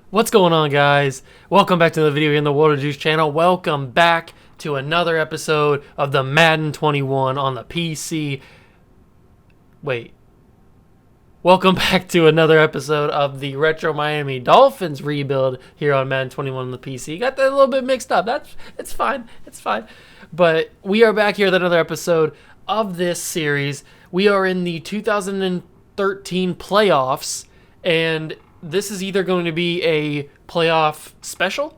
What's going on, guys? Welcome back to the Video in the Water Juice channel. Welcome back to another episode of the Madden 21 on the PC. Welcome back to another episode of the Retro Miami Dolphins rebuild here on Madden 21 on the PC. Got that a little bit mixed up. It's fine. But we are back here with another episode of this series. We are in the 2013 playoffs, and this is either going to be a playoff special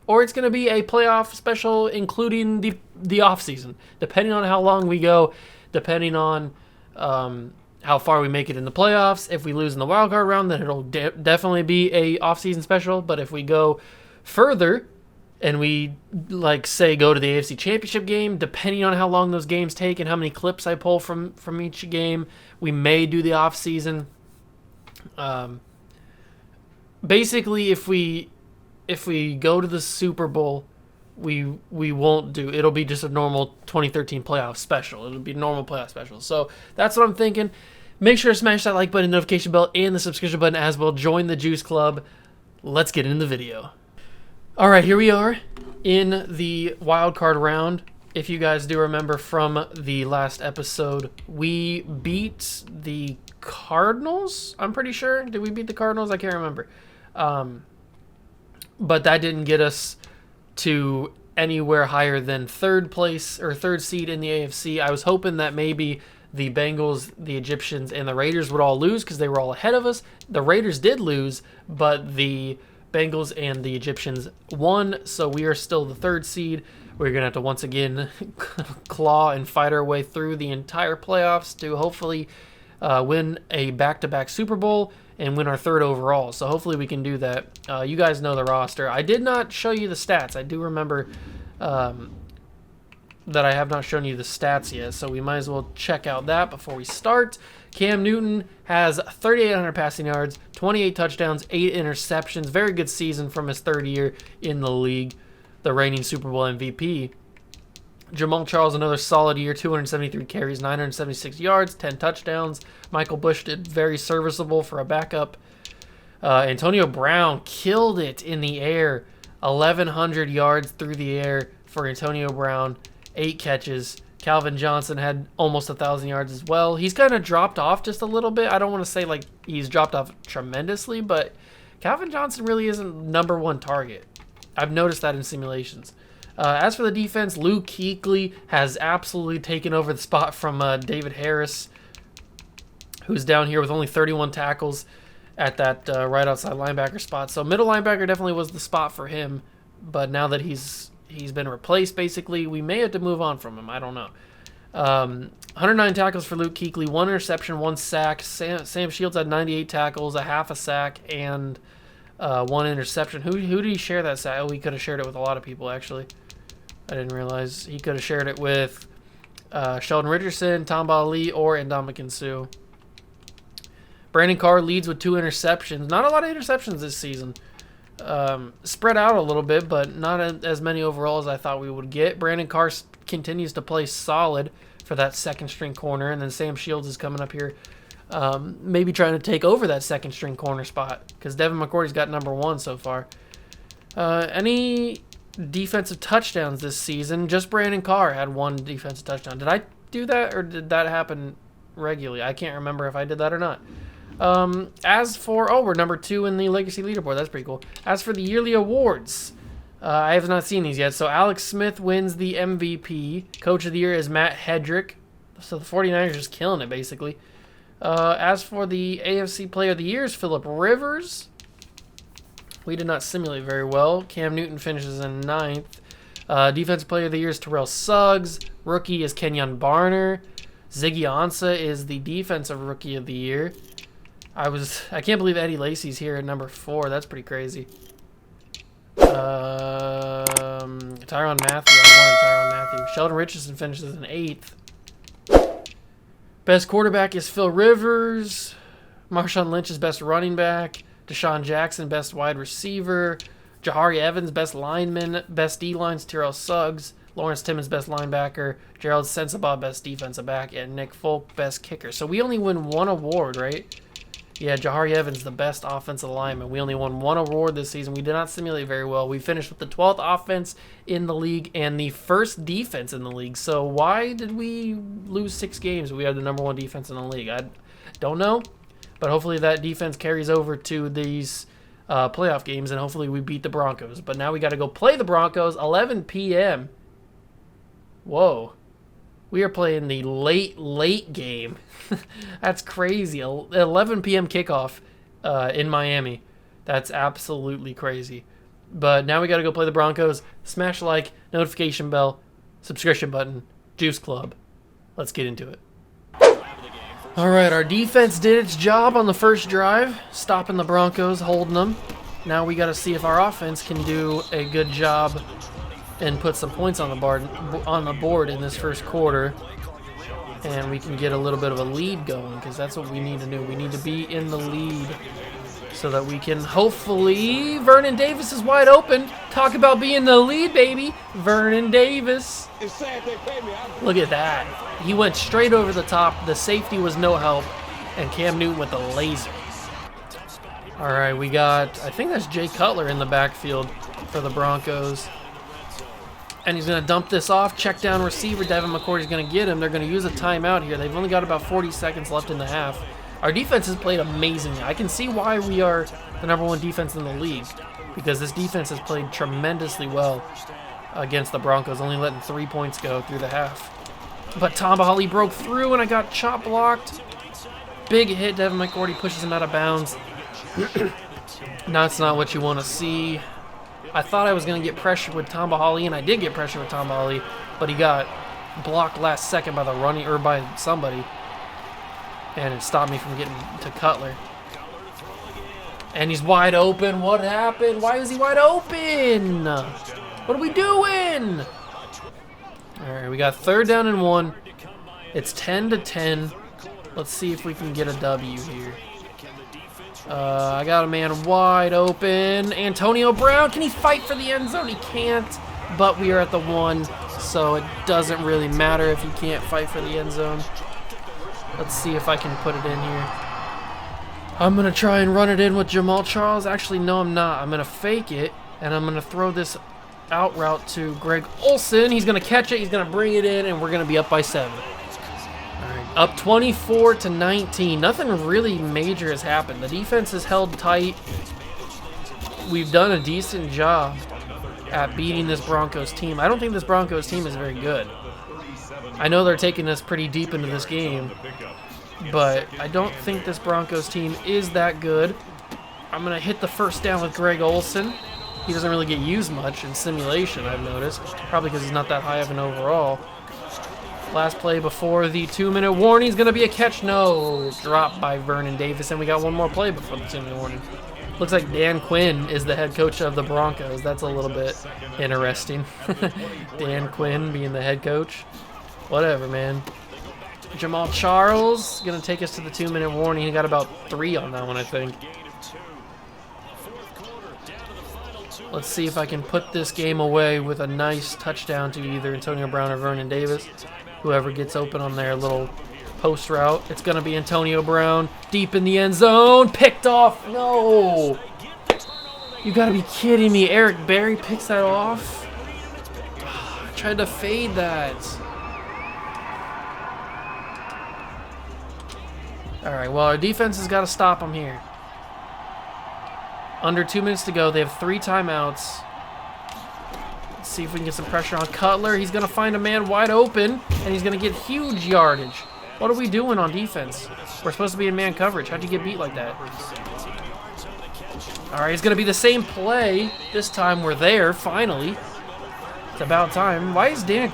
or it's going to be a playoff special including the offseason, depending on how long we go, depending on how far we make it in the playoffs. If we lose in the wild card round, then it'll definitely be a offseason special. But if we go further and we, say, go to the AFC Championship game, depending on how long those games take and how many clips I pull from each game, we may do the offseason. Basically, if we go to the Super Bowl, we won't do. It'll be just a normal 2013 playoff special. It'll be a normal playoff special. So that's what I'm thinking. Make sure to smash that like button, notification bell, and the subscription button as well. Join the Juice Club. Let's get into the video. All right, here we are in the wild card round. If you guys do remember from the last episode, we beat the Cardinals. I'm pretty sure. Did we beat the Cardinals? I can't remember. But that didn't get us to anywhere higher than third place or third seed in the AFC. I was hoping that maybe the Bengals, the Egyptians, and the Raiders would all lose because they were all ahead of us. The Raiders did lose, but the Bengals and the Egyptians won, so we are still the third seed. We're going to have to once again claw and fight our way through the entire playoffs to hopefully win a back-to-back Super Bowl and win our third overall. So hopefully we can do that. You guys know the roster. I did not show you the stats. I do remember that I have not shown you the stats yet, so we might as well check out that before we start. Cam Newton has 3,800 passing yards, 28 touchdowns, 8 interceptions. Very good season from his third year in the league, the reigning Super Bowl MVP. Jamal Charles, another solid year, 273 carries, 976 yards, 10 touchdowns. Michael Bush did very serviceable for a backup. Antonio Brown killed it in the air, 1,100 yards through the air for Antonio Brown, 8 catches. Calvin Johnson had almost 1,000 yards as well. He's kind of dropped off just a little bit. I don't want to say he's dropped off tremendously, but Calvin Johnson really isn't number one target. I've noticed that in simulations. As for the defense, Luke Kuechly has absolutely taken over the spot from David Harris, who's down here with only 31 tackles at that right outside linebacker spot. So middle linebacker definitely was the spot for him, but now that he's been replaced, basically, we may have to move on from him. I don't know. 109 tackles for Luke Kuechly, 1 interception, 1 sack. Sam Shields had 98 tackles, a half a sack, and 1 interception. Who did he share that sack? Oh, he could have shared it with a lot of people, actually. I didn't realize he could have shared it with Sheldon Richardson, Tamba Ali, or Ndamukong Suh. Brandon Carr leads with 2 interceptions. Not a lot of interceptions this season. Spread out a little bit, but not as many overall as I thought we would get. Brandon Carr continues to play solid for that second-string corner, and then Sam Shields is coming up here, maybe trying to take over that second-string corner spot because Devin McCourty's got number 1 so far. Any defensive touchdowns this season? Just Brandon Carr had 1 defensive touchdown. Did I do that, or did that happen regularly? I can't remember if I did that or not. As for, we're number 2 in the Legacy Leaderboard. That's pretty cool. As for the yearly awards, I have not seen these yet. So Alex Smith wins the MVP. Coach of the Year is Matt Hedrick. So the 49ers are just killing it, basically. As for the AFC Player of the Year is Phillip Rivers. We did not simulate very well. Cam Newton finishes in 9th. Defensive Player of the Year is Terrell Suggs. Rookie is Kenyon Barner. Ziggy Ansah is the Defensive Rookie of the Year. I can't believe Eddie Lacy's here at number 4. That's pretty crazy. Tyrann Mathieu. I wanted Tyrann Mathieu. Sheldon Richardson finishes in 8th. Best quarterback is Phil Rivers. Marshawn Lynch is best running back. Deshaun Jackson, best wide receiver. Jahari Evans, best lineman. Best D-lines, Terrell Suggs. Lawrence Timmons, best linebacker. Gerald Sensabaugh, best defensive back. And Nick Folk, best kicker. So we only win one award, right? Yeah, Jahari Evans, the best offensive lineman. We only won one award this season. We did not simulate very well. We finished with the 12th offense in the league and the first defense in the league. So why did we lose 6 games? We had the number 1 defense in the league. I don't know, but hopefully that defense carries over to these playoff games, and hopefully we beat the Broncos. But now we got to go play the Broncos, 11 p.m. Whoa. We are playing the late game. That's crazy. 11 p.m. kickoff in Miami. That's absolutely crazy. But now we got to go play the Broncos. Smash like, notification bell, subscription button, Juice Club. Let's get into it. All right, our defense did its job on the first drive, stopping the Broncos, holding them. Now we got to see if our offense can do a good job and put some points on the board in this first quarter, and we can get a little bit of a lead going, because that's what we need to do. We need to be in the lead so that we can hopefully... Vernon Davis is wide open. Talk about being in the lead, baby. Vernon Davis. Look at that. He went straight over the top. The safety was no help, and Cam Newton with the laser. All right, we got, I think that's Jay Cutler in the backfield for the Broncos. And he's going to dump this off. Check down receiver. Devin McCourty's going to get him. They're going to use a timeout here. They've only got about 40 seconds left in the half. Our defense has played amazingly. I can see why we are the number 1 defense in the league, because this defense has played tremendously well against the Broncos, only letting 3 points go through the half. But Tamba Hali broke through, and I got chop blocked. Big hit. Devin McCourty pushes him out of bounds. That's not what you want to see. I thought I was going to get pressure with Tamba Hali, and I did get pressure with Tamba Hali, but he got blocked last second by the running, or by somebody, and it stopped me from getting to Cutler. And he's wide open. What happened? Why is he wide open? What are we doing? All right, we got 3rd down and 1. It's 10-10. Let's see if we can get a W here. I got a man wide open. Antonio Brown, can he fight for the end zone? He can't, but we are at the 1, so it doesn't really matter if he can't fight for the end zone. Let's see if I can put it in here. I'm going to try and run it in with Jamal Charles. Actually, no, I'm not. I'm going to fake it, and I'm going to throw this out route to Greg Olsen. He's going to catch it. He's going to bring it in, and we're going to be up by 7. Up 24-19. Nothing really major has happened. The defense is held tight. We've done a decent job at beating this Broncos team. I don't think this Broncos team is very good. I know they're taking us pretty deep into this game, but I don't think this Broncos team is that good. I'm going to hit the first down with Greg Olsen. He doesn't really get used much in simulation, I've noticed. Probably because he's not that high of an overall. Last play before the 2-minute warning is going to be a catch. No, dropped by Vernon Davis, and we got one more play before the 2-minute warning. Looks like Dan Quinn is the head coach of the Broncos. That's a little bit interesting. Dan Quinn being the head coach. Whatever, man. Jamal Charles going to take us to the 2-minute warning. He got about 3 on that one, I think. Let's see if I can put this game away with a nice touchdown to either Antonio Brown or Vernon Davis. Whoever gets open on their little post route. It's going to be Antonio Brown deep in the end zone. Picked off. No. You got to be kidding me. Eric Berry picks that off. I tried to fade that. All right, well, our defense has got to stop them here. Under 2 minutes to go. They have 3 timeouts. Let's see if we can get some pressure on Cutler. He's going to find a man wide open, and he's going to get huge yardage. What are we doing on defense? We're supposed to be in man coverage. How'd you get beat like that? All right, it's going to be the same play. This time we're there, finally. It's about time. Why is Dan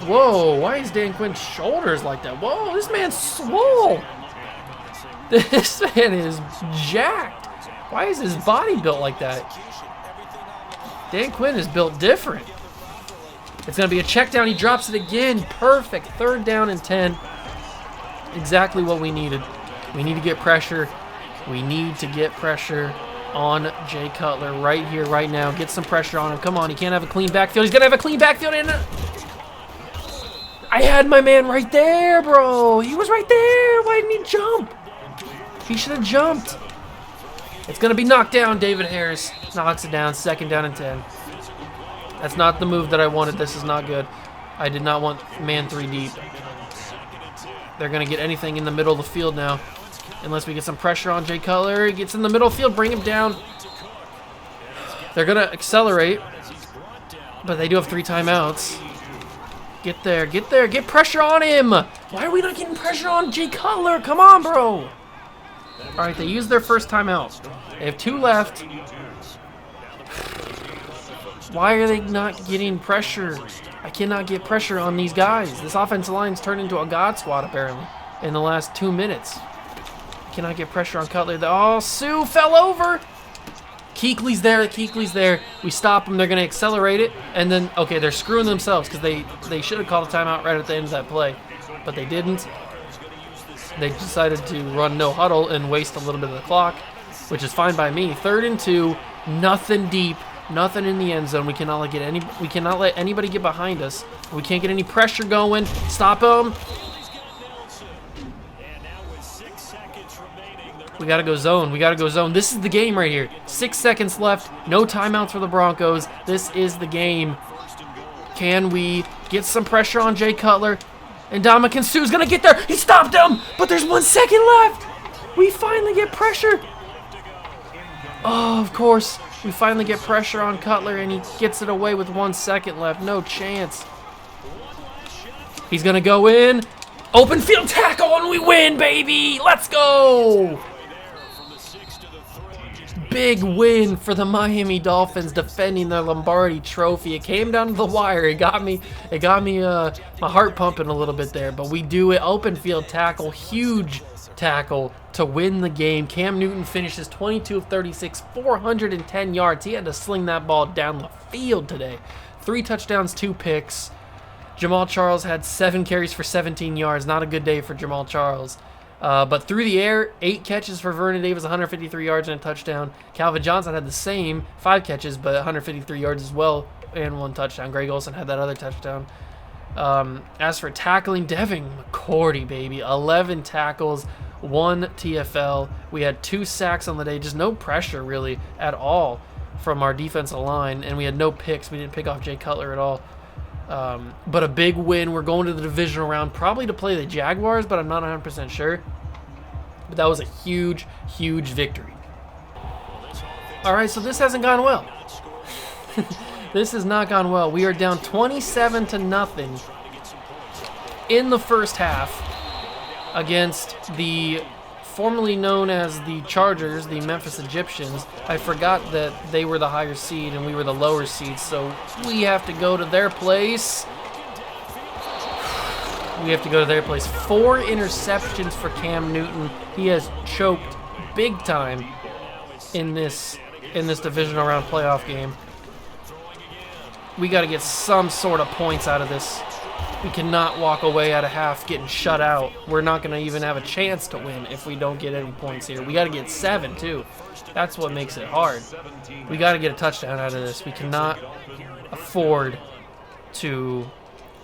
Quinn's shoulders like that? Whoa, this man's swole. This man is jacked. Why is his body built like that? Dan Quinn is built different. It's going to be a check down. He drops it again. Perfect. 3rd down and 10. Exactly what we needed. We need to get pressure. We need to get pressure on Jay Cutler right here, right now. Get some pressure on him. Come on. He can't have a clean backfield. He's going to have a clean backfield. And I had my man right there, bro. He was right there. Why didn't he jump? He should have jumped. It's going to be knocked down. David Harris knocks it down. 2nd down and 10. That's not the move that I wanted. This is not good. I did not want man 3 deep. They're going to get anything in the middle of the field now. Unless we get some pressure on Jay Cutler. He gets in the middle of the field. Bring him down. They're going to accelerate. But they do have 3 timeouts. Get there. Get there. Get pressure on him. Why are we not getting pressure on Jay Cutler? Come on, bro. All right, they used their first timeout. They have 2 left. Why are they not getting pressure? I cannot get pressure on these guys. This offensive line's turned into a god squad, apparently, in the last 2 minutes. I cannot get pressure on Cutler. Oh, Sue fell over. Kuechly's there. Kuechly's there. We stop them. They're going to accelerate it. And then, okay, they're screwing themselves because they should have called a timeout right at the end of that play. But they didn't. They decided to run no huddle and waste a little bit of the clock, which is fine by me. 3rd and 2. Nothing deep. Nothing in the end zone. We cannot let anybody get behind us. We can't get any pressure going. Stop them. We got to go zone. We got to go zone. This is the game right here. 6 seconds left. No timeouts for the Broncos. This is the game. Can we get some pressure on Jay Cutler? And Ndamukong Suh's going to get there. He stopped him. But there's 1 second left. We finally get pressure. Oh, of course. We finally get pressure on Cutler, and he gets it away with 1 second left. No chance. He's going to go in. Open field tackle, and we win, baby. Let's go. Big win for the Miami Dolphins defending the Lombardi Trophy. It came down to the wire. It got me my heart pumping a little bit there, but we do it. Open field tackle, huge tackle to win the game. Cam Newton finishes 22 of 36, 410 yards. He had to sling that ball down the field today. 3 touchdowns, 2 picks. Jamal Charles had 7 carries for 17 yards. Not a good day for Jamal Charles. But through the air, 8 catches for Vernon Davis, 153 yards and a touchdown. Calvin Johnson had the same, 5 catches, but 153 yards as well, and 1 touchdown. Greg Olsen had that other touchdown. As for tackling, Devin McCourty, baby, 11 tackles, 1 TFL. We had 2 sacks on the day, just no pressure really at all from our defensive line, and we had no picks. We didn't pick off Jay Cutler at all. But a big win. We're going to the divisional round, probably to play the Jaguars, but I'm not 100% sure. But that was a huge, huge victory. All right, so this hasn't gone well. This has not gone well. We are down 27-0 in the first half against the formerly known as the Chargers, the Memphis Egyptians. I forgot that they were the higher seed and we were the lower seed, so we have to go to their place. We have to go to their place. 4 interceptions for Cam Newton. He has choked big time in this divisional round playoff game. We got to get some sort of points out of this. We cannot walk away at a half getting shut out. We're not going to even have a chance to win if we don't get any points here. We got to get 7 too. That's what makes it hard. We got to get a touchdown out of this. We cannot afford to,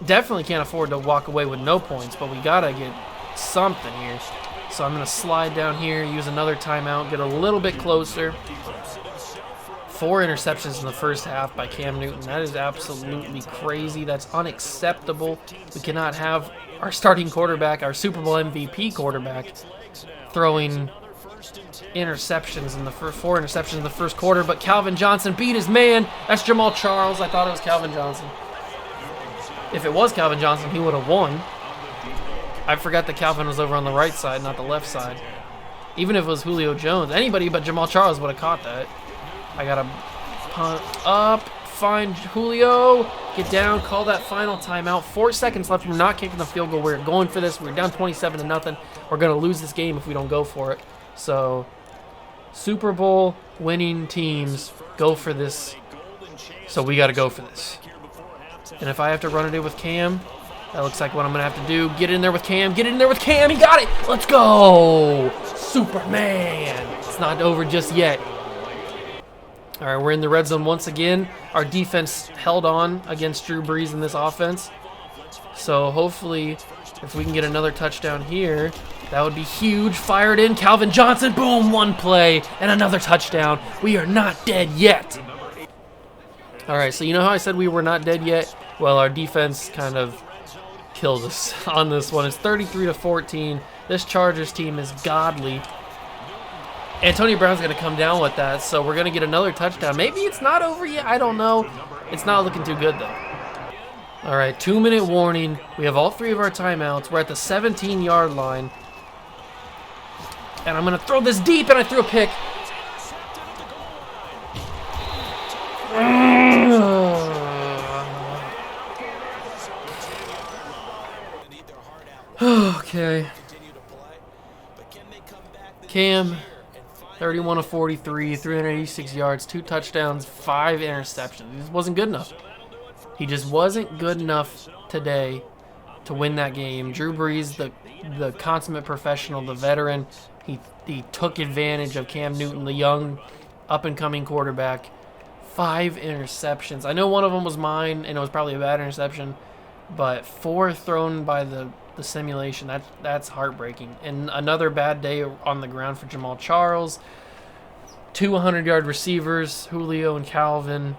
definitely can't afford to walk away with no points, but we got to get something here. So I'm going to slide down here, use another timeout, get a little bit closer. 4 interceptions in the first half by Cam Newton. That is absolutely crazy. That's unacceptable. We cannot have our starting quarterback, our Super Bowl MVP quarterback, throwing interceptions in the first 4 interceptions in the first quarter. But Calvin Johnson beat his man. That's Jamal Charles. I thought it was Calvin Johnson. If it was Calvin Johnson, he would have won. I forgot that Calvin was over on the right side, not the left side. Even if it was Julio Jones, anybody but Jamal Charles would have caught that. I gotta punt up, find Julio, get down, call that final timeout. 4 seconds left. We're not kicking the field goal. We're going for this. We're down 27-0. We're gonna lose this game if we don't go for it. So, Super Bowl winning teams go for this. So we gotta go for this. And if I have to run it in with Cam, that looks like what I'm gonna have to do. Get in there with Cam. Get in there with Cam. He got it. Let's go, Superman. It's not over just yet. All right, we're in the red zone once again. Our defense held on against Drew Brees in this offense. So hopefully, if we can get another touchdown here, that would be huge. Fired in, Calvin Johnson, boom, one play, and another touchdown. We are not dead yet. All right, so you know how I said we were not dead yet? Well, our defense kind of killed us on this one. It's 33-14. This Chargers team is godly. Antonio Brown's going to come down with that, so we're going to get another touchdown. Maybe it's not over yet. I don't know. It's not looking too good, though. All right, 2-minute warning. We have all 3 of our timeouts. We're at the 17-yard line. And I'm going to throw this deep, and I threw a pick. Okay. Cam, 31 of 43, 386 yards, 2 touchdowns, 5 interceptions. He just wasn't good enough. He just wasn't good enough today to win that game. Drew Brees, the consummate professional, the veteran, he took advantage of Cam Newton, the young, up-and-coming quarterback. 5 interceptions. I know one of them was mine, and it was probably a bad interception, but 4 thrown by the simulation, that's heartbreaking. And another bad day on the ground for Jamal Charles. 2 100-yard receivers, Julio and Calvin.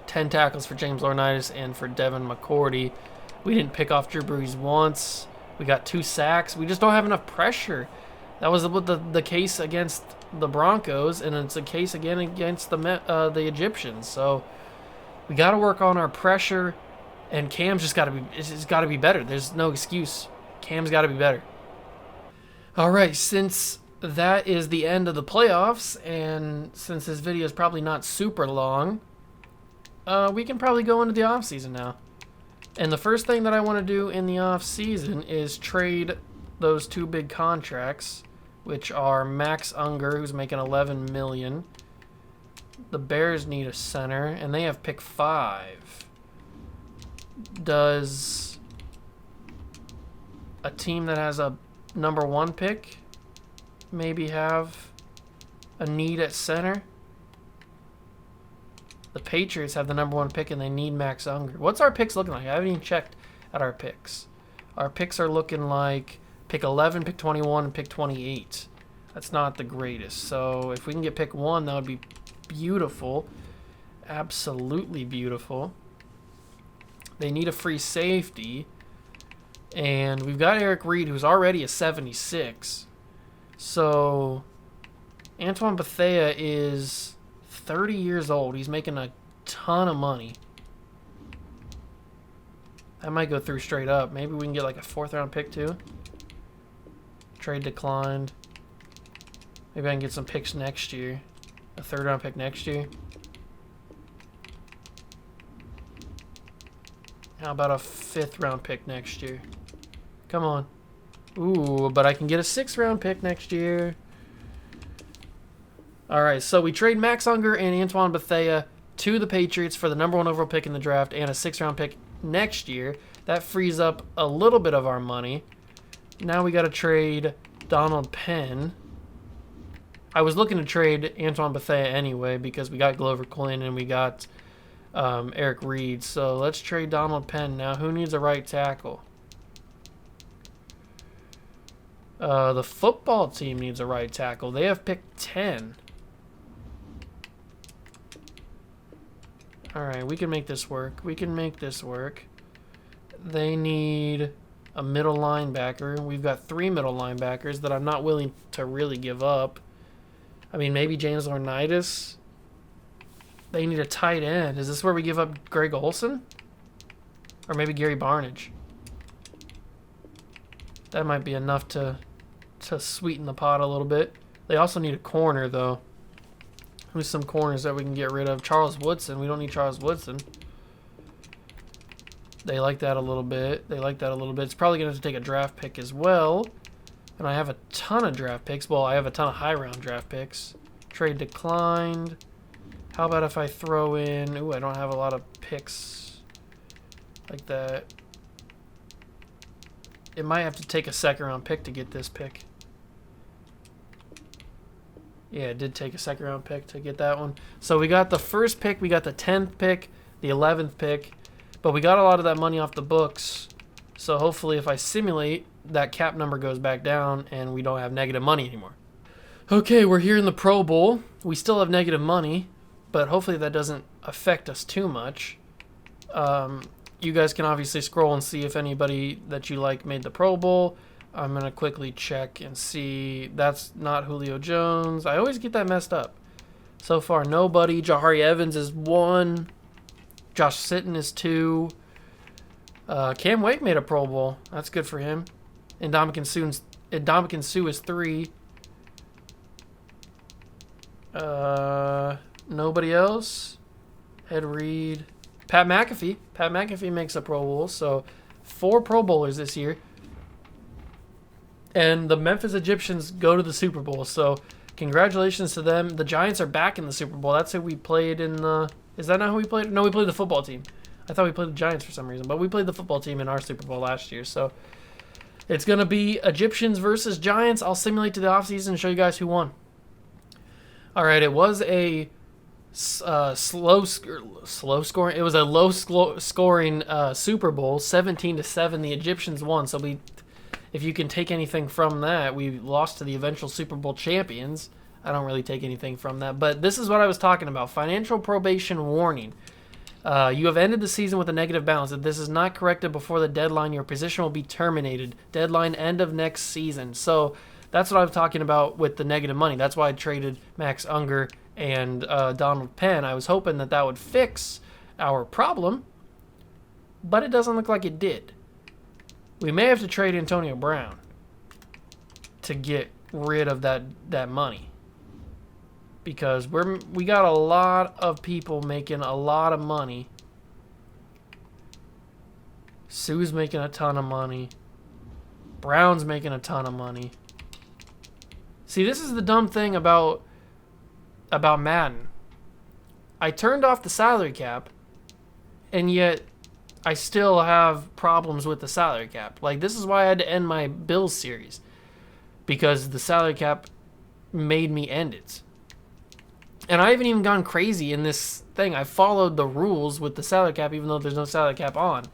10 tackles for James Laurinaitis and for Devin McCourty. We didn't pick off Drew Brees once. We got 2 sacks. We just don't have enough pressure. That was the case against the Broncos, and it's a case again against the Egyptians. So we got to work on our pressure. And Cam's just got to be better. There's no excuse. Cam's got to be better. All right, since that is the end of the playoffs, and since this video is probably not super long, we can probably go into the offseason now. And the first thing that I want to do in the offseason is trade those 2 big contracts, which are Max Unger, who's making $11 million. The Bears need a center, and they have pick 5. Does a team that has a number 1 pick maybe have a need at center? The Patriots have the number 1 pick and they need Max Unger. What's our picks looking like? I haven't even checked at our picks. Our picks are looking like pick 11, pick 21, and pick 28. That's not the greatest. So if we can get pick 1, that would be beautiful. Absolutely beautiful. They need a free safety. And we've got Eric Reed, who's already a 76. So Antoine Bethea is 30 years old. He's making a ton of money. I might go through straight up. Maybe we can get like a 4th-round pick too. Trade declined. Maybe I can get some picks next year. A 3rd-round pick next year. How about a 5th-round pick next year? Come on. Ooh, but I can get a 6th-round pick next year. All right, so we trade Max Unger and Antoine Bethea to the Patriots for the number 1 overall pick in the draft and a 6th-round pick next year. That frees up a little bit of our money. Now we got to trade Donald Penn. I was looking to trade Antoine Bethea anyway because we got Glover Quinn and we got Eric Reed. So let's trade Donald Penn now. Who needs a right tackle? The football team needs a right tackle. They have picked 10. All right, we can make this work. We can make this work. They need a middle linebacker. We've got 3 middle linebackers that I'm not willing to really give up. I mean, maybe James Laurinaitis. They need a tight end. Is this where we give up Greg Olsen? Or maybe Gary Barnidge? That might be enough to sweeten the pot a little bit. They also need a corner, though. Who's some corners that we can get rid of? Charles Woodson. We don't need Charles Woodson. They like that a little bit. They like that a little bit. It's probably going to have to take a draft pick as well. And I have a ton of draft picks. Well, I have a ton of high-round draft picks. Trade declined. How about if I throw in... Ooh, I don't have a lot of picks like that. It might have to take a 2nd-round pick to get this pick. Yeah, it did take a 2nd-round pick to get that one. So we got the 1st pick, we got the 10th pick, the 11th pick. But we got a lot of that money off the books. So hopefully if I simulate, that cap number goes back down and we don't have negative money anymore. Okay, we're here in the Pro Bowl. We still have negative money, but hopefully that doesn't affect us too much. You guys can obviously scroll and see if anybody that you like made the Pro Bowl. I'm going to quickly check and see. That's not Julio Jones. I always get that messed up. So far, nobody. Jahari Evans is 1. Josh Sitton is 2. Cam Wake made a Pro Bowl. That's good for him. Ndamukong Suh is 3. Nobody else. Ed Reed. Pat McAfee. Pat McAfee makes a Pro Bowl. So 4 Pro Bowlers this year. And the Memphis Egyptians go to the Super Bowl. So congratulations to them. The Giants are back in the Super Bowl. That's who we played in the... Is that not who we played? No, we played the football team. I thought we played the Giants for some reason. But we played the football team in our Super Bowl last year. So it's going to be Egyptians versus Giants. I'll simulate to the offseason and show you guys who won. All right, it was a slow scoring. It was a low scoring Super Bowl, 17-7. The Egyptians won. So if you can take anything from that, we lost to the eventual Super Bowl champions. I don't really take anything from that, but this is what I was talking about. Financial probation warning. You have ended the season with a negative balance. If this is not corrected before the deadline, your position will be terminated. Deadline end of next season. So that's what I was talking about with the negative money. That's why I traded Max Unger and Donald Penn. I was hoping that that would fix our problem, but it doesn't look like it did. We may have to trade Antonio Brown to get rid of that money, because we got a lot of people making a lot of money. Sue's making a ton of money. Brown's making a ton of money. See, this is the dumb thing about Madden. I turned off the salary cap, and yet I still have problems with the salary cap. Like, this is why I had to end my Bills series, because the salary cap made me end it. And I haven't even gone crazy in this thing. I followed the rules with the salary cap, even though there's no salary cap on.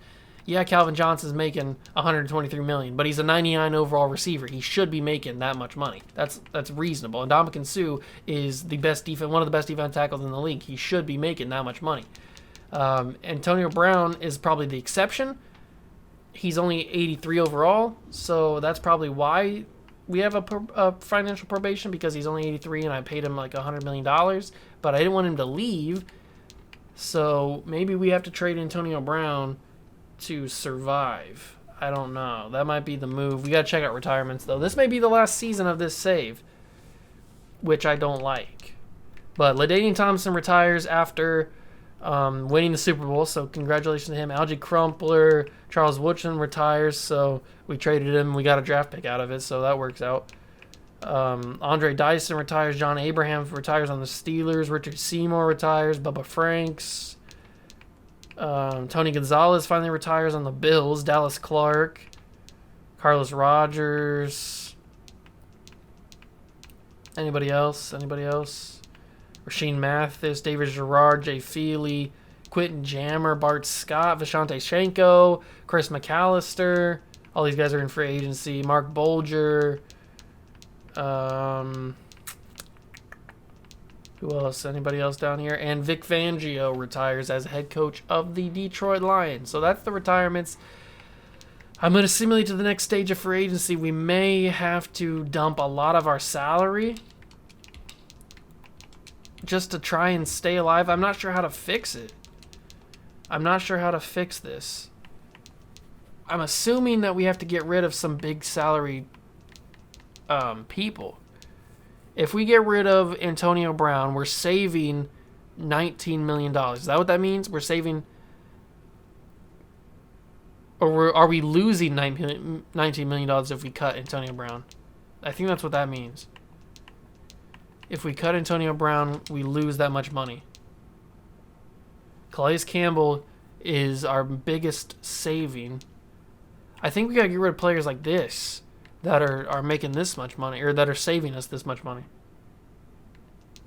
Yeah, Calvin Johnson's making $123 million, but he's a 99 overall receiver. He should be making that much money. That's reasonable. And Ndamukong Suh is one of the best defensive tackles in the league. He should be making that much money. Antonio Brown is probably the exception. He's only 83 overall, so that's probably why we have a financial probation, because he's only 83 and I paid him like $100 million, but I didn't want him to leave. So maybe we have to trade Antonio Brown to survive. I don't know. That might be the move. We got to check out retirements, though. This may be the last season of this save, which I don't like. But LaDainian Thompson retires after winning the Super Bowl, so congratulations to him. Algie Crumpler, Charles Woodson retires, so we traded him. We got a draft pick out of it, so that works out. Andre Dyson retires. John Abraham retires on the Steelers. Richard Seymour retires. Bubba Franks. Tony Gonzalez finally retires on the Bills. Dallas Clark. Carlos Rogers. Anybody else? Rasheem Mathis, David Gerard, Jay Feely, Quentin Jammer, Bart Scott, Vashante Shenko, Chris McAllister. All these guys are in free agency. Mark Bolger. Who else? Anybody else down here? And Vic Fangio retires as head coach of the Detroit Lions. So that's the retirements. I'm going to simulate to the next stage of free agency. We may have to dump a lot of our salary just to try and stay alive. I'm not sure how to fix it. I'm not sure how to fix this. I'm assuming that we have to get rid of some big salary people. If we get rid of Antonio Brown, we're saving $19 million. Is that what that means? We're saving... Or are we losing $19 million if we cut Antonio Brown? I think that's what that means. If we cut Antonio Brown, we lose that much money. Calais Campbell is our biggest saving. I think we got to get rid of players like this that are making this much money, or that are saving us this much money.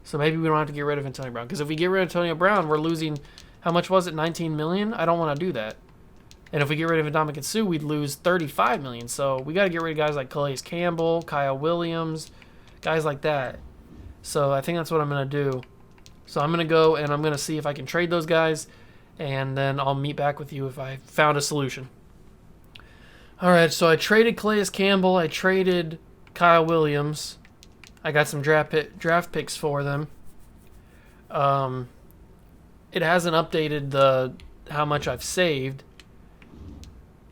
So maybe we don't have to get rid of Antonio Brown. Because if we get rid of Antonio Brown, we're losing How much was it? 19 million? I don't want to do that. And if we get rid of Ndamukong Suh, we'd lose 35 million. So we got to get rid of guys like Calais Campbell, Kyle Williams, guys like that. So I think that's what I'm going to do. So I'm going to go and I'm going to see if I can trade those guys, and then I'll meet back with you if I found a solution. All right, so I traded Calais Campbell. I traded Kyle Williams. I got some draft picks for them. It hasn't updated how much I've saved.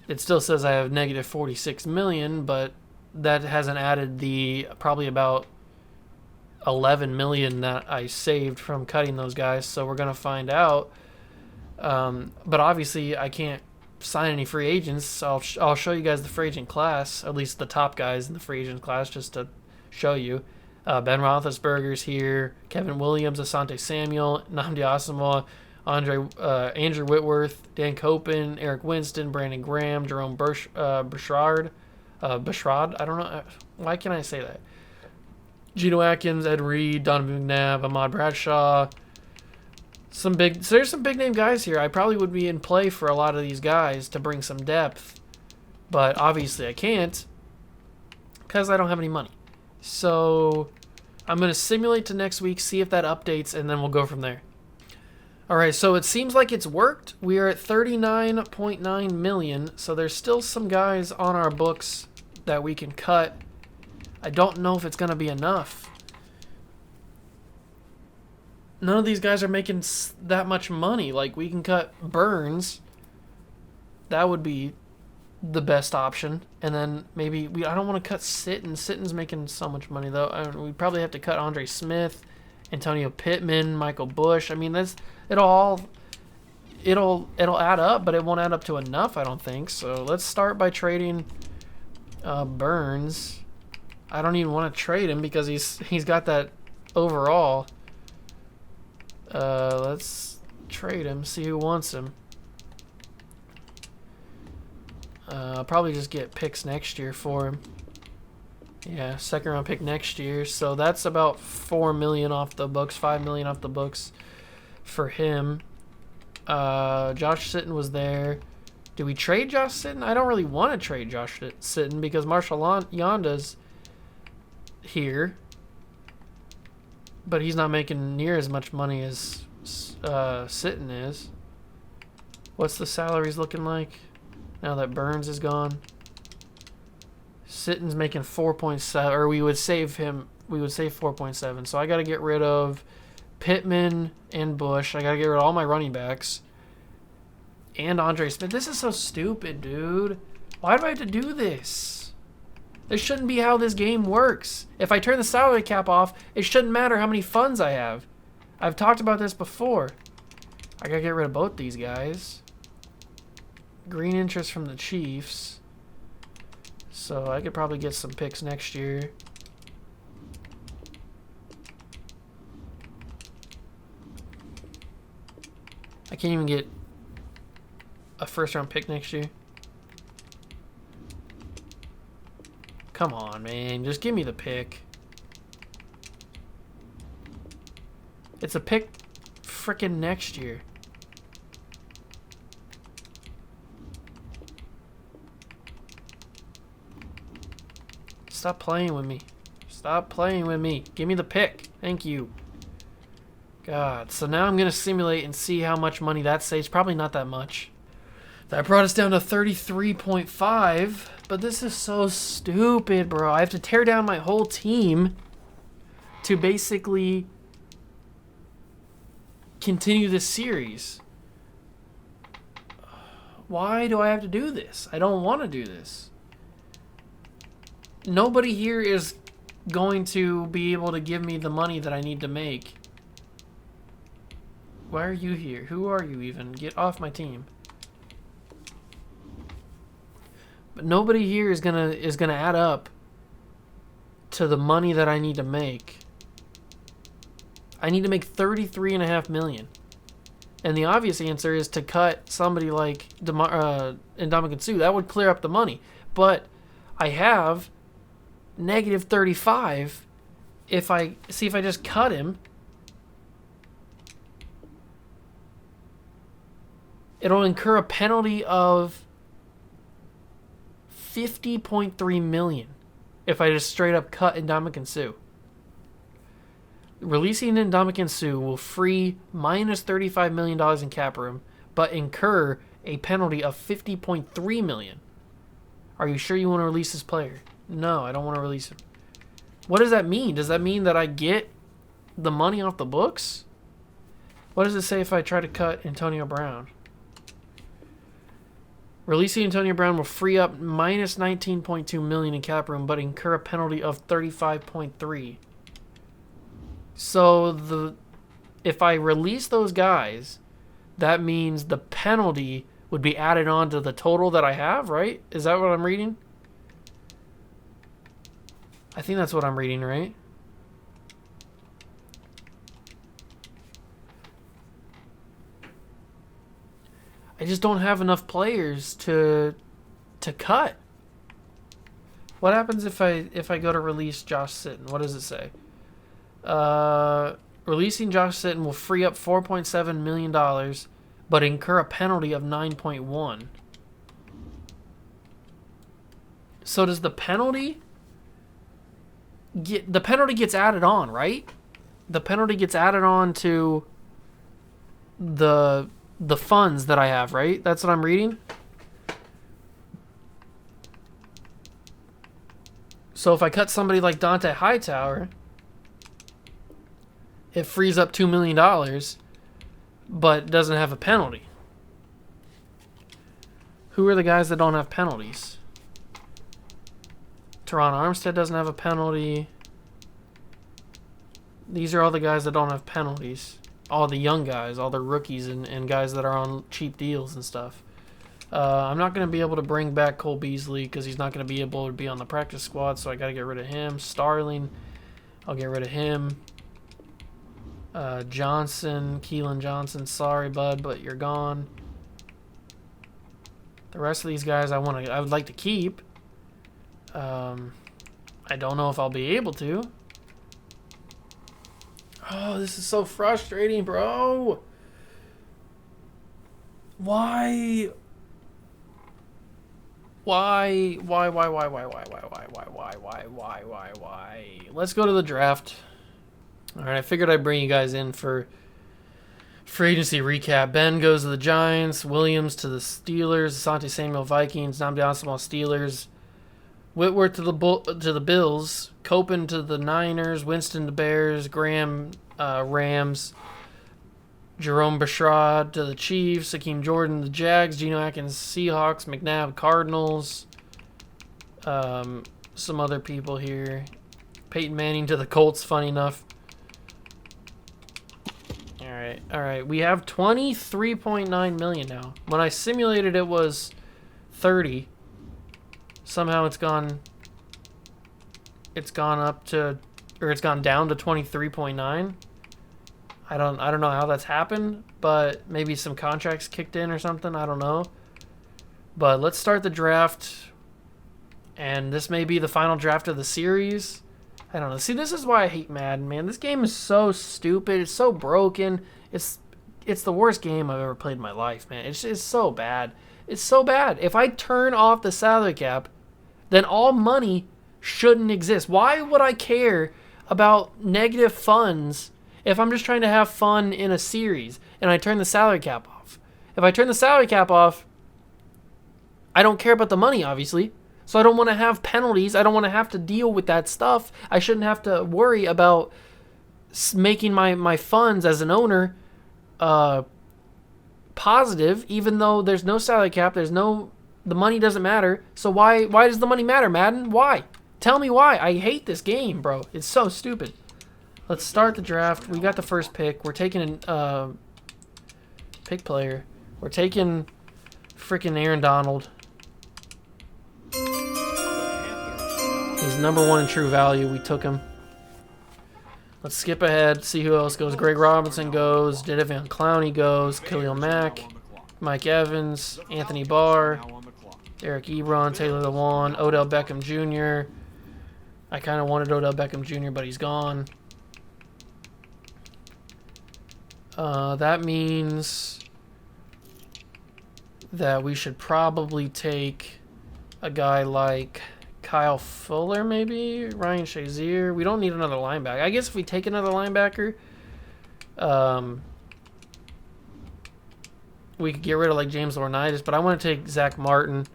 It still says I have negative 46 million, but that hasn't added the probably about 11 million that I saved from cutting those guys. So we're going to find out. But obviously I can't sign any free agents. So I'll show you guys the free agent class, at least the top guys in the free agent class, just to show you. Ben Roethlisberger's here, Kevin Williams, Asante Samuel, Nnamdi Asomugha, Andrew Whitworth, Dan Copen, Eric Winston, Brandon Graham, Jerome Bushrod. I don't know. Why can't I say that? Geno Atkins, Ed Reed, Donovan McNabb, Ahmad Bradshaw. There's some big name guys here. I probably would be in play for a lot of these guys to bring some depth, but obviously I can't because I don't have any money. So I'm going to simulate to next week, see if that updates, and then we'll go from there. All right, so it seems like it's worked. We are at 39.9 million, so there's still some guys on our books that we can cut. I don't know if it's going to be enough. None of these guys are making that much money. Like, we can cut Burns. That would be the best option. And then maybe I don't want to cut Sitton. Sitton's making so much money, though. We probably have to cut Andre Smith, Antonio Pittman, Michael Bush. I mean, it'll add up, but it won't add up to enough, I don't think. So let's start by trading Burns. I don't even want to trade him because he's got that overall. Let's trade him, see who wants him. I'll probably just get picks next year for him. Yeah, second round pick next year. So that's about 4 million off the books, 5 million off the books for him. Josh Sitton was there. Do we trade Josh Sitton? I don't really want to trade Josh Sitton because Marshall Yonda's here, but he's not making near as much money as Sitton is. What's the salaries looking like now that Burns is gone? Sitton's making 4.7, or we would save 4.7. So I got to get rid of Pittman and Bush. I got to get rid of all my running backs and Andre Smith. This is so stupid, dude. Why do I have to do this? This shouldn't be how this game works. If I turn the salary cap off, it shouldn't matter how many funds I have. I've talked about this before. I gotta get rid of both these guys. Green interest from the Chiefs. So I could probably get some picks next year. I can't even get a first round pick next year. Come on, man. Just give me the pick. It's a pick frickin' next year. Stop playing with me. Stop playing with me. Give me the pick. Thank you. God. So now I'm going to simulate and see how much money that saves. Probably not that much. That brought us down to 33.5. But this is so stupid, bro. I have to tear down my whole team to basically continue this series. Why do I have to do this? I don't want to do this. Nobody here is going to be able to give me the money that I need to make. Why are you here? Who are you even? Get off my team. But nobody here is gonna add up to the money that I need to make. I need to make $33.5 million. And the obvious answer is to cut somebody like Ndamukong Suh. That would clear up the money. But I have negative 35 if I just cut him. it'll incur a penalty of $50.3 million if I just straight up cut Ndamukong Suh. Releasing Ndamukong Suh will free minus $35 million in cap room, but incur a penalty of $50.3 million. Are you sure you want to release this player? No, I don't want to release him. What does that mean? Does that mean that I get the money off the books? What does it say if I try to cut Antonio Brown? Releasing Antonio Brown will free up minus $19.2 million in cap room, but incur a penalty of $35.3. So if I release those guys, that means the penalty would be added on to the total that I have, right? Is that what I'm reading? I think that's what I'm reading, right? I just don't have enough players to cut. What happens if I go to release Josh Sitton? What does it say? Releasing Josh Sitton will free up $4.7 million, but incur a penalty of $9.1. So does the penalty gets added on, right? The penalty gets added on to the funds that I have, right? That's what I'm reading. So if I cut somebody like Dante Hightower, it frees up $2 million, but doesn't have a penalty. Who are the guys that don't have penalties? Teron Armstead doesn't have a penalty. These are all the guys that don't have penalties. All the young guys, all the rookies, and guys that are on cheap deals and stuff. I'm not going to be able to bring back Cole Beasley because he's not going to be able to be on the practice squad, so I got to get rid of him. Starling, I'll get rid of him. Johnson, Keelan Johnson, sorry, bud, but you're gone. The rest of these guys I would like to keep. I don't know if I'll be able to. Oh, this is so frustrating, bro. Why? Let's go to the draft. All right, I figured I'd bring you guys in for free agency recap. Ben goes to the Giants, Williams to the Steelers, Asante Samuel Vikings, Nnamdi Asomugha Steelers, Whitworth to the Bills, Copen to the Niners, Winston to Bears, Graham Rams, Jerome Bashrad to the Chiefs, Hakeem Jordan the Jags, Geno Atkins Seahawks, McNabb Cardinals, some other people here, Peyton Manning to the Colts, funny enough. All right. We have $23.9 million now. When I simulated, it was 30. Somehow it's gone up to, or it's gone down to 23.9. I don't know how that's happened, but maybe some contracts kicked in or something. I don't know. But let's start the draft, and this may be the final draft of the series. I don't know. See, this is why I hate Madden, man. This game is so stupid. It's so broken. It's the worst game I've ever played in my life, man. It's so bad. It's so bad. If I turn off the salary cap, then all money shouldn't exist. Why would I care about negative funds if I'm just trying to have fun in a series and I turn the salary cap off? If I turn the salary cap off, I don't care about the money, obviously. So I don't want to have penalties. I don't want to have to deal with that stuff. I shouldn't have to worry about making my funds as an owner positive, even though there's no salary cap. The money doesn't matter. So why does the money matter, Madden? Why? Tell me why. I hate this game, bro. It's so stupid. Let's start the draft. We got the first pick. We're taking pick player. We're taking freaking Aaron Donald. He's number one in true value. We took him. Let's skip ahead, see who else goes. Greg Robinson goes. Jadeveon Clowney goes. Khalil Mack. Mike Evans. Anthony Barr. Eric Ebron. Taylor Lewan. Odell Beckham Jr. I kind of wanted Odell Beckham Jr., but he's gone. That means that we should probably take a guy like Kyle Fuller, maybe Ryan Shazier. We don't need another linebacker. I guess if we take another linebacker, we could get rid of like James Laurinaitis, but I want to take Zach Martin.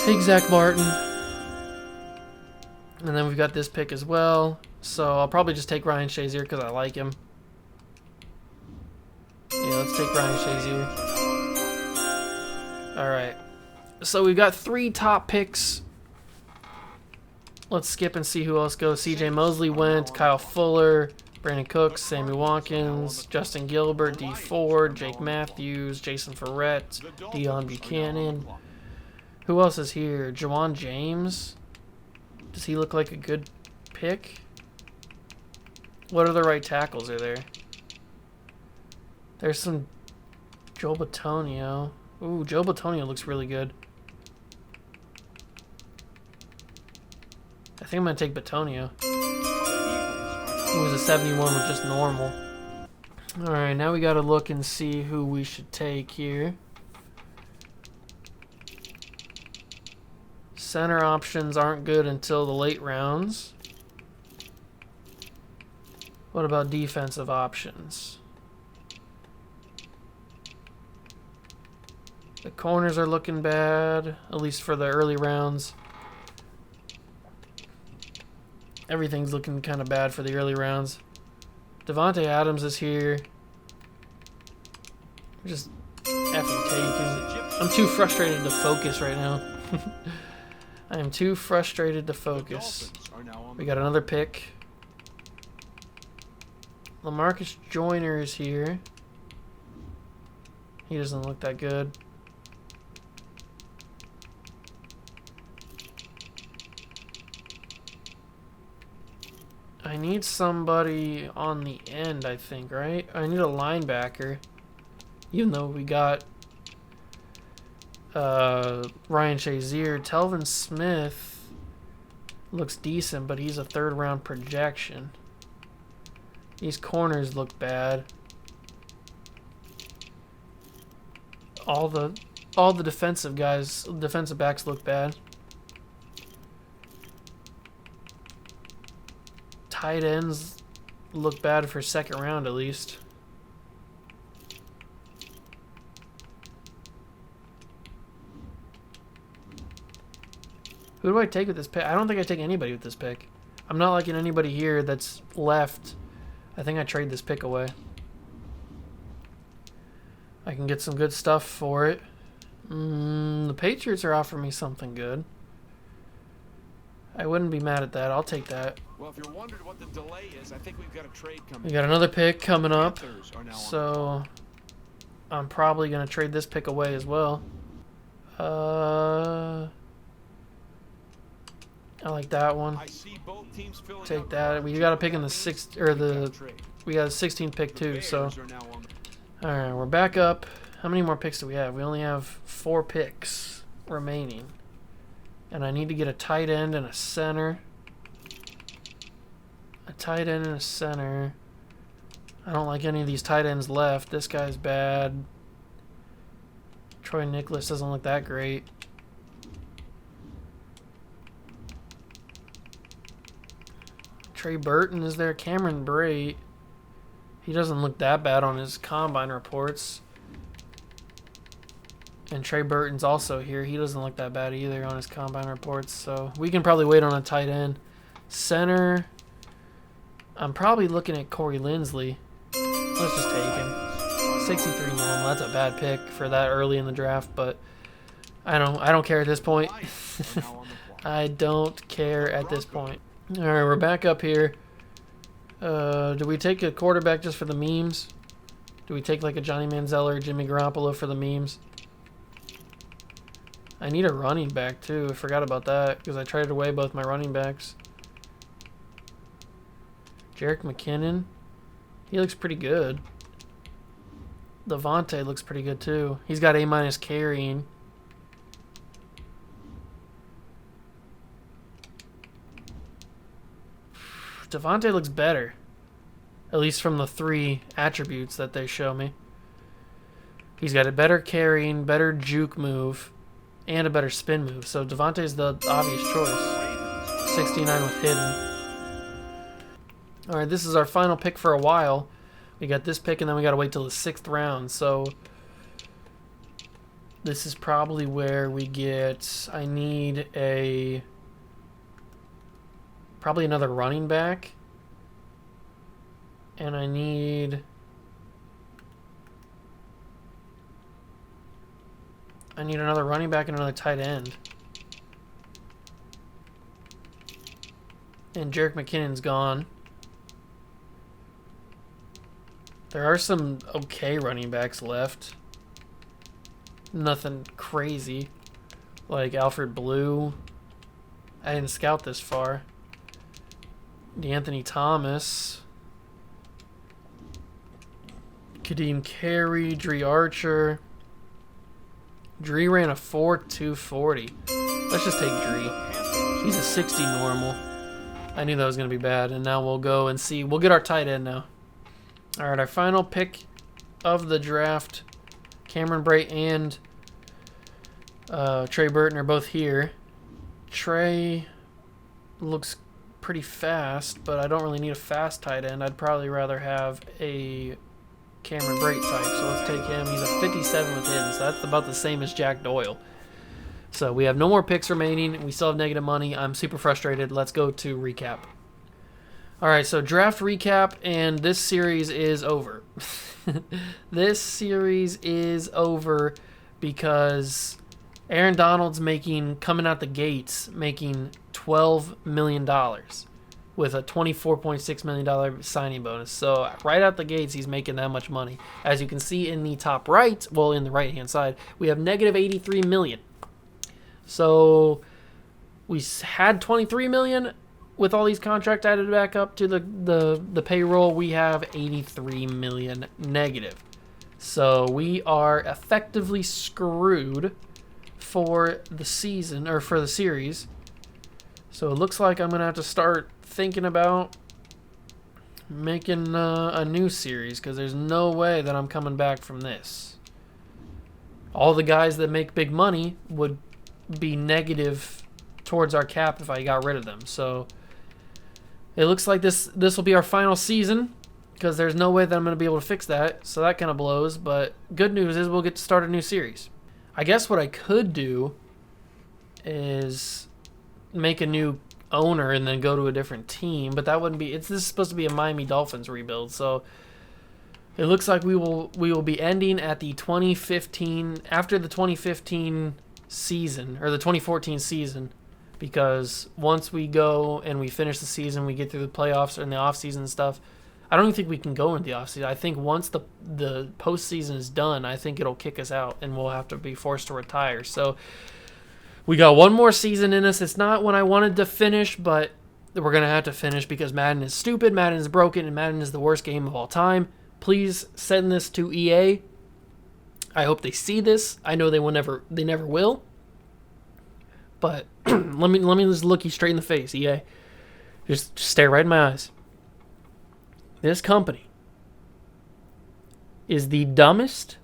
Take Zach Martin. And then we've got this pick as well. So I'll probably just take Ryan Shazier because I like him. Yeah, let's take Ryan Shazier. All right. So we've got 3 top picks. Let's skip and see who else goes. C.J. Mosley went. Kyle Fuller, Brandon Cooks, Sammy Watkins, Justin Gilbert, D. Ford, Jake Matthews, Jason Verrett, Deion Buchanan. Who else is here? Jawan James. Does he look like a good pick? What other right tackles are there? There's some Joe Bitonio. Ooh, Joe Bitonio looks really good. I think I'm going to take Bitonio. He was a 71 with just normal. Alright, now we got to look and see who we should take here. Center options aren't good until the late rounds. What about defensive options? The corners are looking bad, at least for the early rounds. Everything's looking kind of bad for the early rounds. Devontae Adams is here. Just effing taking. I'm too frustrated to focus right now. I am too frustrated to focus. We got another pick. LaMarcus Joyner is here. He doesn't look that good. I need somebody on the end, I think, right? I need a linebacker. Even though we got Ryan Shazier. Telvin Smith looks decent, but he's a 3rd round projection. These corners look bad. All the defensive backs look bad. Tight ends look bad for 2nd round at least. Who do I take with this pick? I don't think I take anybody with this pick. I'm not liking anybody here that's left. I think I trade this pick away. I can get some good stuff for it. The Patriots are offering me something good. I wouldn't be mad at that. I'll take that. Well, if you're wondering what the delay is, I think we've got a trade coming. We got another pick coming up. So I'm probably going to trade this pick away as well. I like that one. Take that. We got a pick in the 6th or the we got a 16th pick too, so all right, we're back up. How many more picks do we have? We only have 4 picks remaining. And I need to get a tight end and a center. A tight end and a center. I don't like any of these tight ends left. This guy's bad. Troy Nicholas doesn't look that great. Trey Burton is there. Cameron Brate. He doesn't look that bad on his combine reports. And Trey Burton's also here. He doesn't look that bad either on his combine reports. So we can probably wait on a tight end. Center. I'm probably looking at Corey Linsley. Let's just take him. 63 normal. That's a bad pick for that early in the draft, but I don't care at this point. I don't care at this point. All right, we're back up here. Do we take a quarterback just for the memes? Do we take like a Johnny Manziel or Jimmy Garoppolo for the memes? I need a running back too. I forgot about that because I traded away both my running backs. Jerick McKinnon. He looks pretty good. Devontae looks pretty good too. He's got A- carrying. Devontae looks better. At least from the 3 attributes that they show me. He's got a better carrying, better juke move, and a better spin move. So Devontae's the obvious choice. 69 with hidden. All right, this is our final pick for a while. We got this pick, and then we got to wait till the 6th round. So this is probably where we get... I need probably another running back. And I need... another running back and another tight end. And Jerick McKinnon's gone. There are some okay running backs left. Nothing crazy. Like Alfred Blue. I didn't scout this far. DeAnthony Thomas. Kadeem Carey. Dree Archer. Dree ran a 4.240. Let's just take Dree. He's a 60 normal. I knew that was going to be bad. And now we'll go and see. We'll get our tight end now. All right, our final pick of the draft. Cameron Brate and Trey Burton are both here. Trey looks pretty fast, but I don't really need a fast tight end. I'd probably rather have a Cameron Brate type, so let's take him. He's a 57 with hidden, so that's about the same as Jack Doyle. So we have no more picks remaining. We still have negative money. I'm super frustrated. Let's go to recap. All right, so draft recap, and this series is over. This series is over because Aaron Donald's coming out the gates, making $12 million with a $24.6 million signing bonus. So right out the gates, he's making that much money. As you can see in the top right, well, in the right-hand side, we have negative $83 million. So we had $23 million. With all these contracts added back up to the payroll, we have $83 million negative. So we are effectively screwed for the season, or for the series. So it looks like I'm going to have to start thinking about making a new series, because there's no way that I'm coming back from this. All the guys that make big money would be negative towards our cap if I got rid of them. So it looks like this will be our final season, because there's no way that I'm going to be able to fix that. So that kind of blows. But good news is we'll get to start a new series. I guess what I could do is make a new owner and then go to a different team. But that wouldn't be... this is supposed to be a Miami Dolphins rebuild. So it looks like we will be ending at the 2015... after the 2015 season, or the 2014 season. Because once we go and we finish the season, we get through the playoffs and the offseason and stuff, I don't even think we can go into the offseason. I think once the postseason is done, I think it'll kick us out and we'll have to be forced to retire. So we got one more season in us. It's not when I wanted to finish, but we're going to have to finish because Madden is stupid, Madden is broken, and Madden is the worst game of all time. Please send this to EA. I hope they see this. I know they never will. But let me just look you straight in the face, EA. Just stare right in my eyes. This company is the dumbest,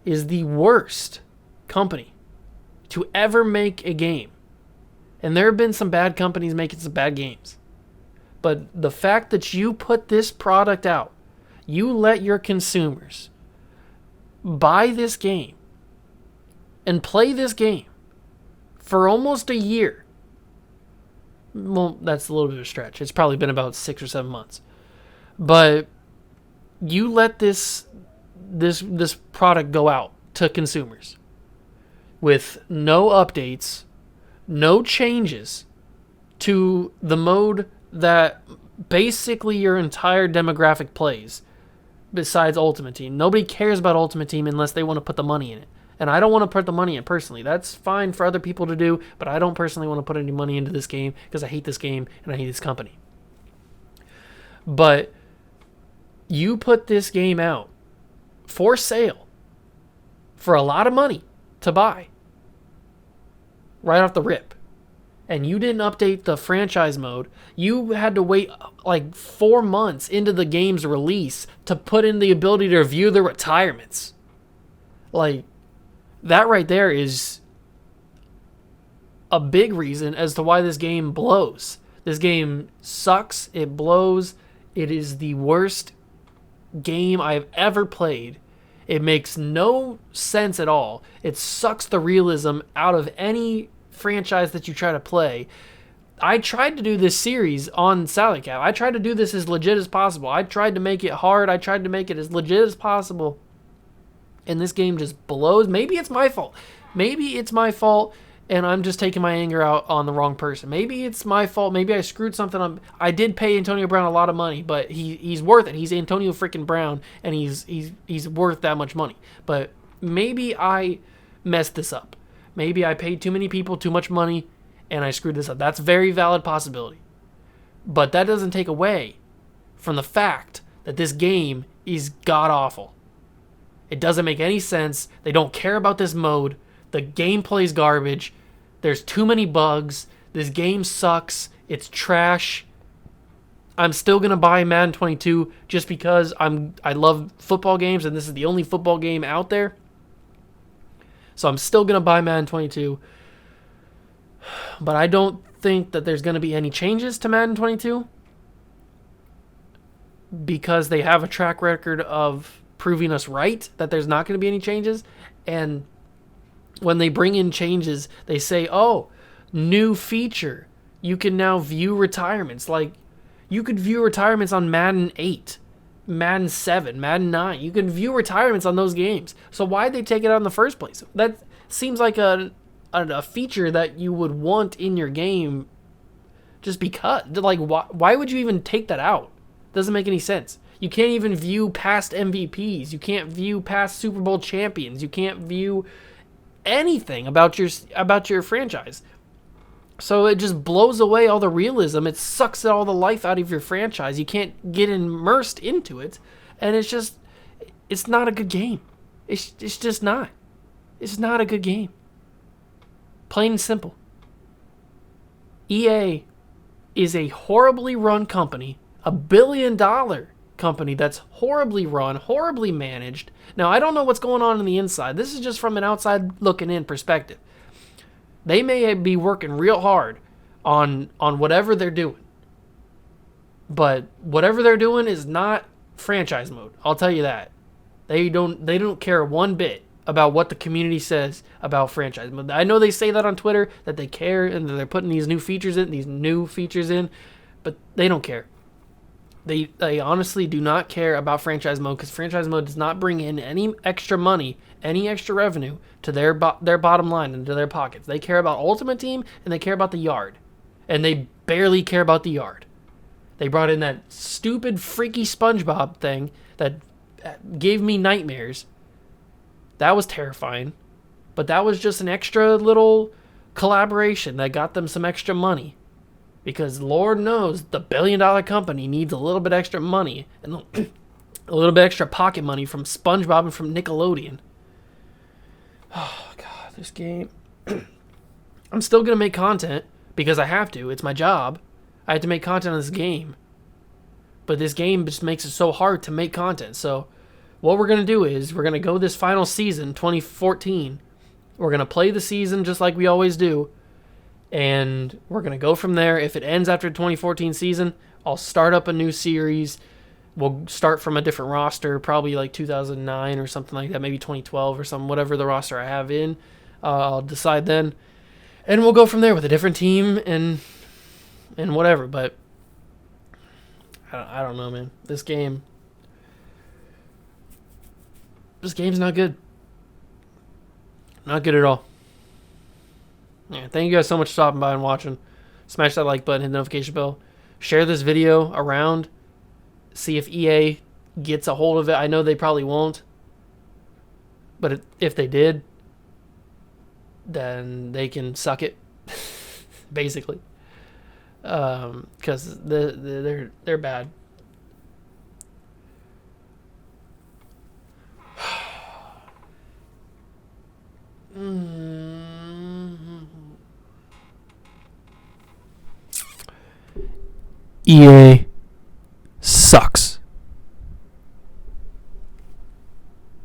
is the worst company to ever make a game. And there have been some bad companies making some bad games. But the fact that you put this product out, you let your consumers buy this game and play this game for almost a year. Well, that's a little bit of a stretch. It's probably been about 6 or 7 months. But you let this product go out to consumers with no updates, no changes to the mode that basically your entire demographic plays besides Ultimate Team. Nobody cares about Ultimate Team unless they want to put the money in it. And I don't want to put the money in personally. That's fine for other people to do, but I don't personally want to put any money into this game because I hate this game and I hate this company. But you put this game out for sale for a lot of money to buy right off the rip. And you didn't update the franchise mode. You had to wait like 4 months into the game's release to put in the ability to review the retirements. Like, that right there is a big reason as to why this game blows. This game sucks. It blows. It is the worst game I've ever played. It makes no sense at all. It sucks the realism out of any franchise that you try to play. I tried to do this series on Salary Cap. I tried to do this as legit as possible. I tried to make it hard. I tried to make it as legit as possible. And this game just blows. Maybe it's my fault. Maybe it's my fault and I'm just taking my anger out on the wrong person. Maybe it's my fault. Maybe I screwed something up. I did pay Antonio Brown a lot of money, but he's worth it. He's Antonio freaking Brown, and he's worth that much money. But maybe I messed this up. Maybe I paid too many people too much money, and I screwed this up. That's a very valid possibility. But that doesn't take away from the fact that this game is god-awful. It doesn't make any sense. They don't care about this mode. The gameplay's garbage. There's too many bugs. This game sucks. It's trash. I'm still going to buy Madden 22 just because I love football games, and this is the only football game out there. So I'm still going to buy Madden 22. But I don't think that there's going to be any changes to Madden 22 because they have a track record of proving us right that there's not going to be any changes. And when they bring in changes, they say, oh, new feature. You can now view retirements. Like, you could view retirements on Madden 8, Madden 7, Madden 9. You can view retirements on those games. So why'd they take it out in the first place? That seems like a feature that you would want in your game just because. Like, why would you even take that out? Doesn't make any sense. You can't even view past MVPs. You can't view past Super Bowl champions. You can't view anything about your franchise. So it just blows away all the realism. It sucks all the life out of your franchise. You can't get immersed into it, and it's not a good game. It's just not. It's not a good game. Plain and simple. EA is a horribly run company, $1 billion company that's horribly run, horribly managed. Now, I don't know what's going on the inside. This is just from an outside looking in perspective. They may be working real hard on whatever they're doing. But whatever they're doing is not franchise mode. I'll tell you that. They don't care one bit about what the community says about franchise mode. I know they say that on Twitter, that they care and that they're putting these new features in, but they don't care. They honestly do not care about franchise mode because franchise mode does not bring in any extra money, any extra revenue to their bottom line and to their pockets. They care about Ultimate Team and they care about the yard. And they barely care about the yard. They brought in that stupid, freaky SpongeBob thing that gave me nightmares. That was terrifying. But that was just an extra little collaboration that got them some extra money. Because Lord knows the $1 billion company needs a little bit extra money and a little bit extra pocket money from SpongeBob and from Nickelodeon. Oh, God, this game. I'm still going to make content because I have to. It's my job. I have to make content on this game. But this game just makes it so hard to make content. So what we're going to do is we're going to go this final season, 2014. We're going to play the season just like we always do. And we're going to go from there. If it ends after the 2014 season, I'll start up a new series. We'll start from a different roster, probably like 2009 or something like that, maybe 2012 or something, whatever the roster I have in. I'll decide then. And we'll go from there with a different team and whatever. But I don't know, man. This game's not good. Not good at all. Yeah, thank you guys so much for stopping by and watching. Smash that like button, hit the notification bell. Share this video around. See if EA gets a hold of it. I know they probably won't. But if they did, then they can suck it. Basically. Because they're bad. EA